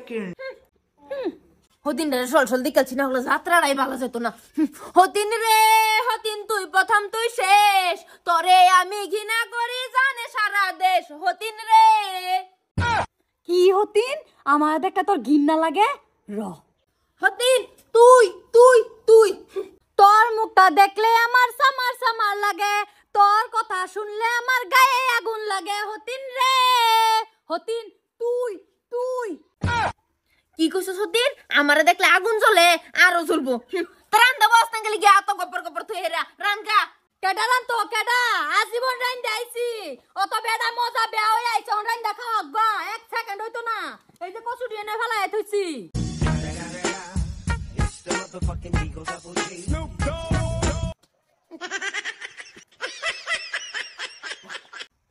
Second হতিন রে সল দিকালছি না হলো যাত্রাটাই ভালো যেত না হতিন রে হতিন তুই প্রথম তুই শেষ তোরে আমি ঘৃণা করি জানে সারা দেশ হতিন রে কি হতিন আমার দেখা তোর ঘৃণা লাগে র হতিন তুই তুই তুই তোর মুখটা দেখলে আমার সামার সামার লাগে তোর কথা শুনলে আমার গায়ে আগুন লাগে হতিন রে হতিন তুই তুই কি কইছস হতিন আমারে দেখলে আগুন জ্বলে আরো জ্বলবো রান্দা বস্তান গেলে গিয়া তো গপর গপর তুই হেরা রানকা কেডা রান তো কেডা আজীবন রান দেইছি অত বেডা মজা বেয়া হই আইছ রান দেখা হক গা এক সেকেন্ড হইতো না এই যে কচুটি এনে ফেলাই থইছি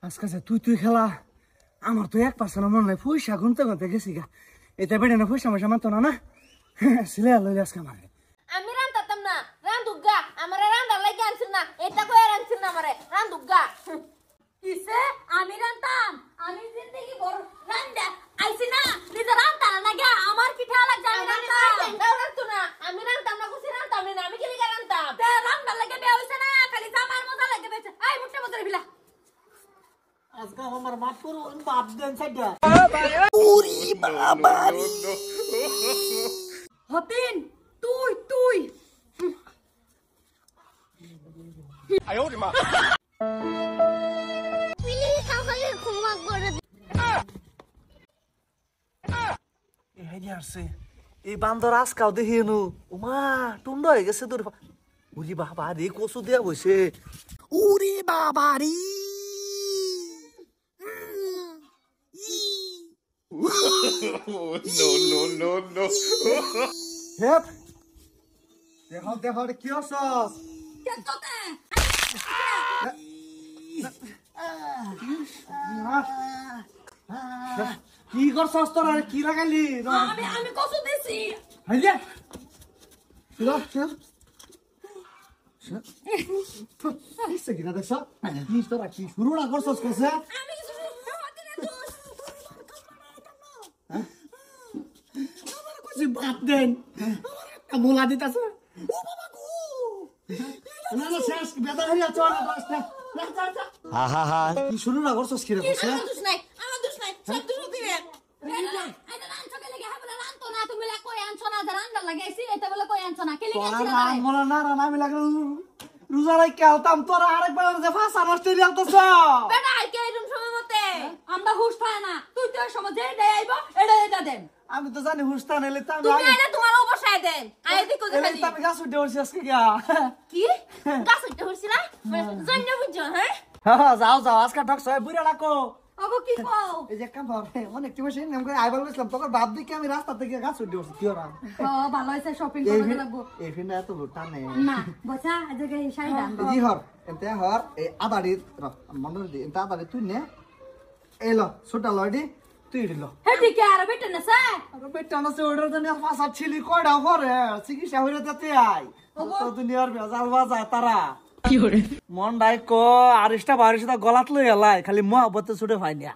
আজকে তুই তুই খেলা আমার তো 1% মন নাই পয়সা গুনতে গুনতে গেছি গা এটা বেড়ে না পয়সা মশা মানতো না ছিলে লইলে আজকে আমার আমি রান্তাম না রান্দুগা আমারে রান্দার লাগি আনছিস না এটা কই রানছিস না আমারে রান্দুগা কিসে আমি রান্তাম আমি জিন্দেগি বড় রান্দা আইছি না নিজে রান্তা লাগা আমার কি ঠা লাগ জানি না আমি রান্তাম না কুছি রান্তাম না আমি কি লাগা রান্তাম তে রান্না লাগে বে হইছে না খালি জামার মজা লাগে বেছে আই মুটে মজা বিলা আজকে আমার মাফ করো বাপ দেন সাইডা হতিন তুই তুই এই বান্দর আজকাও দেখি নু উমা টুন্ড হয়ে গেছে তোর উরি বাবা রে কচু দেয়া বইছে উরি বাবা রে No. হেপ দেখো কি হছস কেততে কি করছস তোরা কি লাগাইলি আমি কসু দিছি হাইয়া কিসে কিনা দেখছ কি তোরা কি শুরু না করছস কসে আমি কিছু বাপ দেন মোলা দিতাছে ও বাবা গো না শেষ বেদা হইয়া চল না কি শুরু না করছস কি রে কসে আমার দোষ নাই সব দোষ দিবেন এটা রান চকে লাগে হবে রান তো না তুমি লা কই আনছ না রান্না লাগাইছি এটা বলে কই আনছ না কে তোরা লাগাইছি রান মোলা না রান আমি লাগে রোজা রাখতে হতাম তোরা আরেকবার যে ফাঁসা নষ্ট হয়ে যাচ্ছ বেটা আইকে এরকম সময় মতে আমরা হুশ পায় না তুই তো সময় যে দেই আইবো এটা দেন আমি তো জানি হুস্তান এলে তো তুমি আইলে তোমার অবশ্যই দেন আই দেখো দেখালি আমি গাছ উঠে উঠছি আজকে গিয়া কি গাছ উঠতে হইছিলা জন্য বুঝছো হ্যাঁ হ্যাঁ যাও আজকে ঠকছ বুড়া রাখো ওগো কি কও এই যে কাম করে অনেক টিম এসে নাম করে আইবার বলছিলাম তোর বাপ দিকে আমি রাস্তা থেকে গাছ উঠে উঠছি কি ওরা ও ভালো হইছে শপিং করতে লাগবো এই ফিনা এত ভুটা নেই না বচা আজ গে শাড়ি দাম জি হর এতে হর এই আদাড়ি মন্ডল দি এতে আদাড়ি তুই নে এলো ছোটা লড়ি তুই দিলো হে ঠিক আর বেটা না স্যার আরে বেটা না সে অর্ডার জানি ফাসা ছিলি কয়ডা করে চিকিৎসা হইরে যেতে আই তো দুনিয়ার বেজাল বাজা তারা কি করে মন ডাই কো আরিশটা বারিশটা গলাত লই এলাই খালি মহব্বতে ছুটে ভাই না